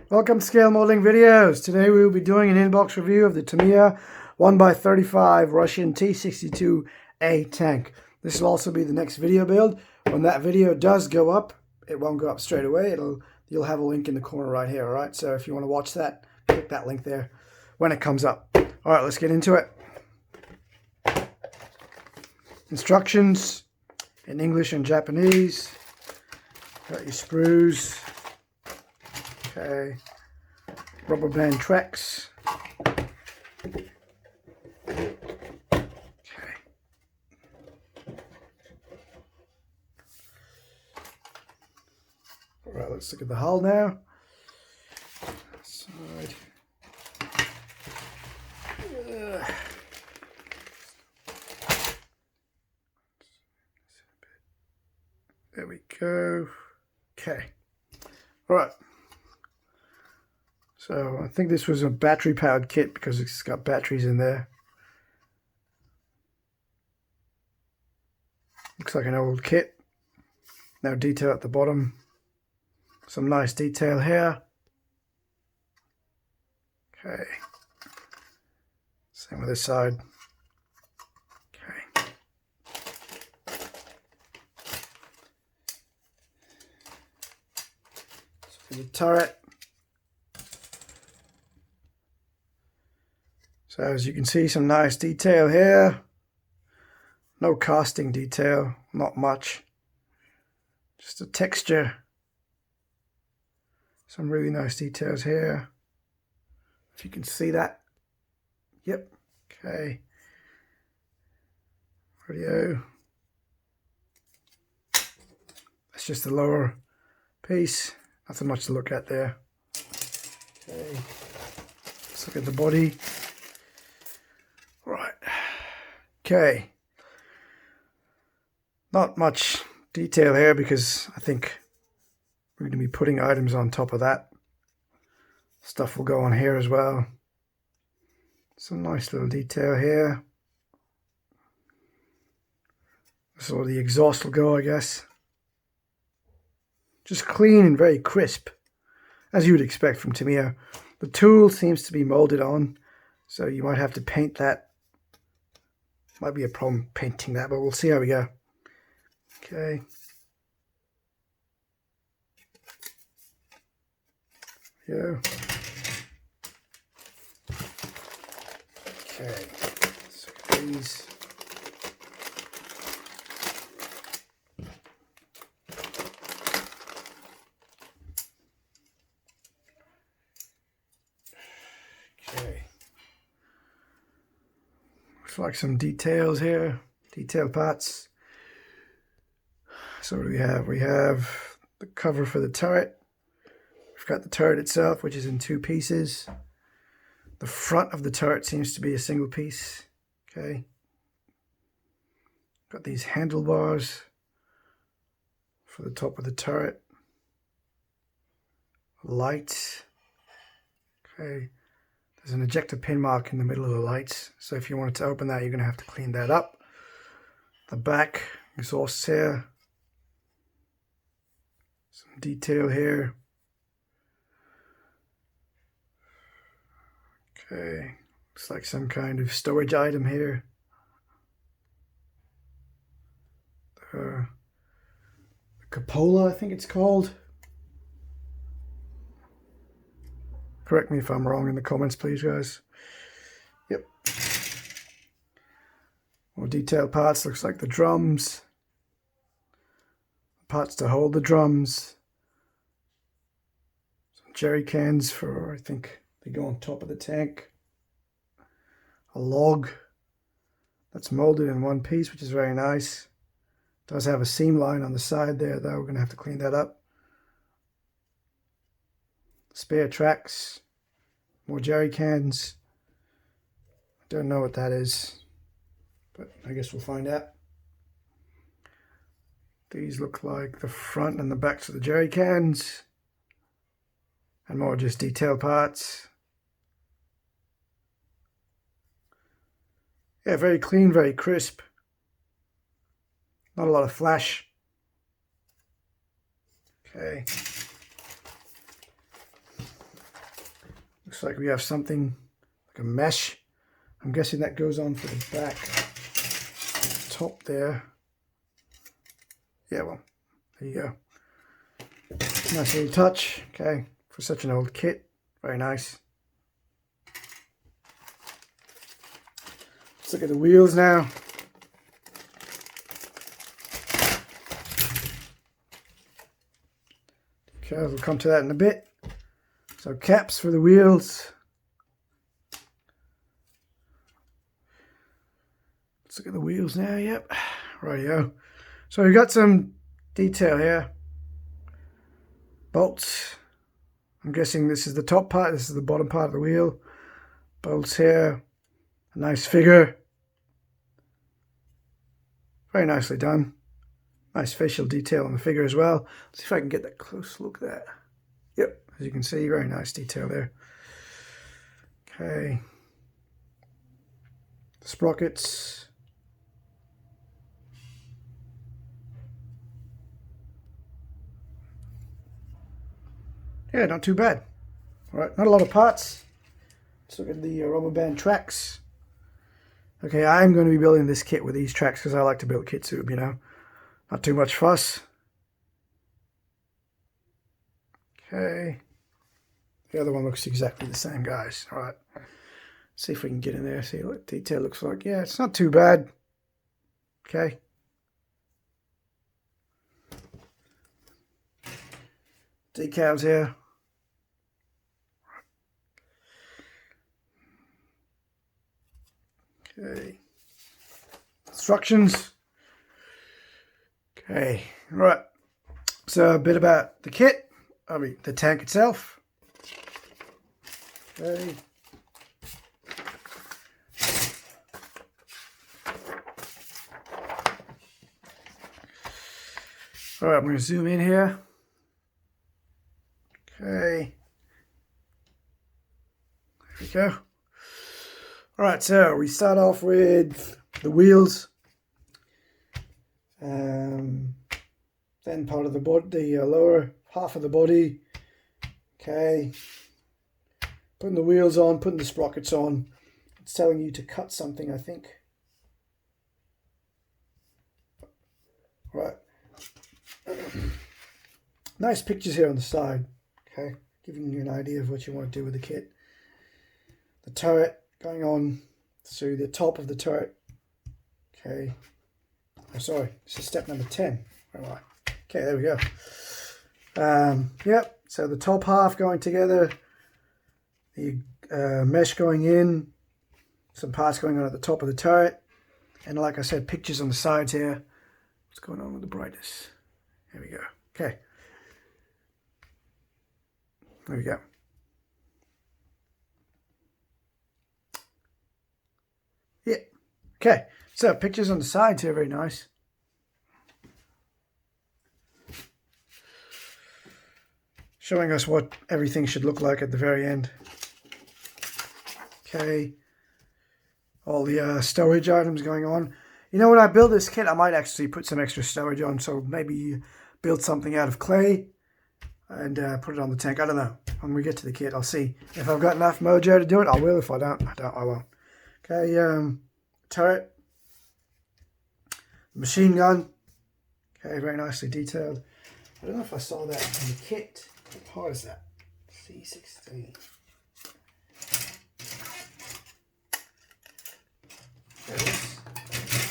Welcome to Scale Modeling Videos. Today we will be doing an in-box review of the Tamiya 1x35 Russian T-62A tank. This will also be the next video build. When that video does go up, it won't go up straight away. You'll have a link in the corner right here, alright? So if you want to watch that, click that link there when it comes up. Alright, let's get into it. Instructions in English and Japanese. Got your sprues. Okay, rubber band tracks. Okay. All right, let's look at the hull now. Side. There we go. Okay. All right. So I think this was a battery powered kit because it's got batteries in there. Looks like an old kit. No detail at the bottom. Some nice detail here. Okay. Same with this side. Okay. So for the turret. So as you can see, some nice detail here. No casting detail, not much. Just a texture. Some really nice details here. If you can see that. Yep. Okay. Radio. That's just the lower piece. Nothing much to look at there. Okay. Let's look at the body. Right. Okay. Not much detail here because I think we're going to be putting items on top of that. Stuff will go on here as well. Some nice little detail here. This is where the exhaust will go, I guess. Just clean and very crisp, as you would expect from Tamiya. The tool seems to be molded on, so you might have to paint that. Might be a problem painting that, but we'll see how we go. Okay. Yeah. Okay. Let's look at these. Okay. Looks like some details here. Detail parts. So what do we have? We have the cover for the turret. We've got the turret itself, which is in two pieces. The front of the turret seems to be a single piece. Okay. Got these handlebars for the top of the turret. Lights. Okay. There's an ejector pin mark in the middle of the lights. So if you wanted to open that, you're going to have to clean that up. The back exhausts here. Some detail here. Okay, looks like some kind of storage item here. The cupola, I think it's called. Correct me if I'm wrong in the comments, please, guys. Yep. More detailed parts, looks like the drums. Parts to hold the drums. Some jerry cans for, I think, they go on top of the tank. A log that's molded in one piece, which is very nice. Does have a seam line on the side there, though. We're going to have to clean that up. Spare tracks. More jerry cans. I don't know what that is, but I guess we'll find out. These look like the front and the backs of the jerry cans. And more just detail parts. Yeah, very clean, very crisp. Not a lot of flash. Okay. Looks like we have something like a mesh. I'm guessing that goes on for the back top there. Yeah, well, there you go. Nice little touch, okay, for such an old kit. Very nice. Let's look at the wheels now. Okay, we'll come to that in a bit. So caps for the wheels. Let's look at the wheels now, yep. Rightio. So we've got some detail here. Bolts. I'm guessing this is the top part, this is the bottom part of the wheel. Bolts here. A nice figure. Very nicely done. Nice facial detail on the figure as well. Let's see if I can get that close look at that. Yep, as you can see, very nice detail there. Okay. The sprockets. Yeah, not too bad. All right, not a lot of parts. Let's look at the rubber band tracks. Okay, I'm going to be building this kit with these tracks because I like to build kits, you know. Not too much fuss. Okay. The other one looks exactly the same, guys. All right. See if we can get in there, see what detail looks like. Yeah, it's not too bad. Okay. Decals here. Okay. Instructions. Okay, right. So a bit about the kit. I mean, the tank itself. Okay. All right, I'm going to zoom in here. Okay. There we go. All right, so we start off with the wheels. Then part of the body, the lower half of the body. Okay. Putting the wheels on, putting the sprockets on. It's telling you to cut something, I think. Right. Nice pictures here on the side. Okay. Giving you an idea of what you want to do with the kit. The turret going on through the top of the turret. Okay. Oh, sorry, this is step number 10. Where am I? Okay, there we go. Yep, so the top half going together, the mesh going in, some parts going on at the top of the turret, and like I said, pictures on the sides here. What's going on with the brightness? There we go. Okay. There we go. Yeah. Okay. So pictures on the sides here, very nice. Showing us what everything should look like at the very end. Okay. All the storage items going on. You know, when I build this kit, I might actually put some extra storage on. So maybe build something out of clay and put it on the tank. I don't know. When we get to the kit, I'll see. If I've got enough mojo to do it, I will. If I don't, I won't. Okay, turret. Machine gun. Okay, very nicely detailed. I don't know if I saw that in the kit. What part is that? T-62. There it is.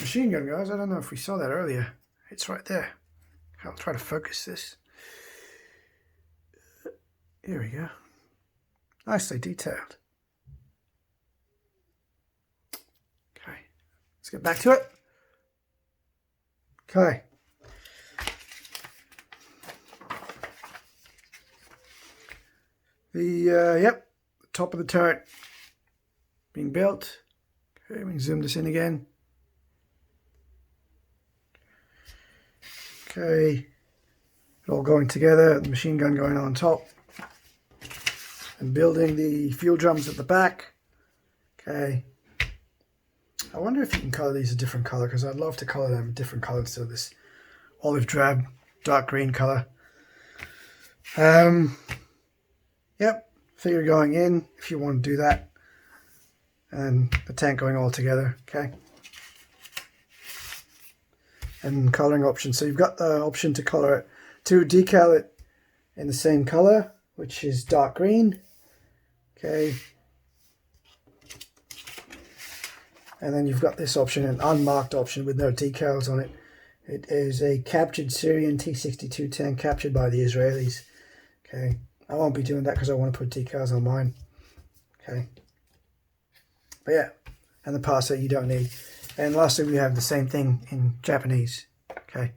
Machine gun, guys. I don't know if we saw that earlier. It's right there. I'll try to focus this. Here we go. Nicely detailed. Okay, let's get back to it. Okay. The top of the turret being built. Okay, we can zoom this in again. Okay, it all going together, the machine gun going on top. And building the fuel drums at the back. Okay. I wonder if you can color these a different color, because I'd love to color them a different color instead of this olive drab, dark green color. Yep. figure going in if you want to do that, and the tank going all together. Okay. And coloring options. So you've got the option to color it, to decal it in the same color, which is dark green. Okay. And then you've got this option, an unmarked option with no decals on it. It is a captured Syrian T-62 tank captured by the Israelis. Okay. I won't be doing that because I want to put decals on mine. Okay. But yeah, and the parts that you don't need. And lastly, we have the same thing in Japanese. Okay.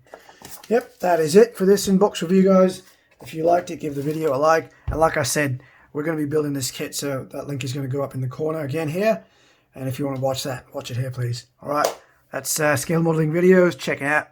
Yep, that is it for this inbox review, guys. If you liked it, give the video a like. And like I said, we're going to be building this kit, so that link is going to go up in the corner again here. And if you want to watch that, watch it here, please. All right, that's Scale Modeling Videos. Check it out.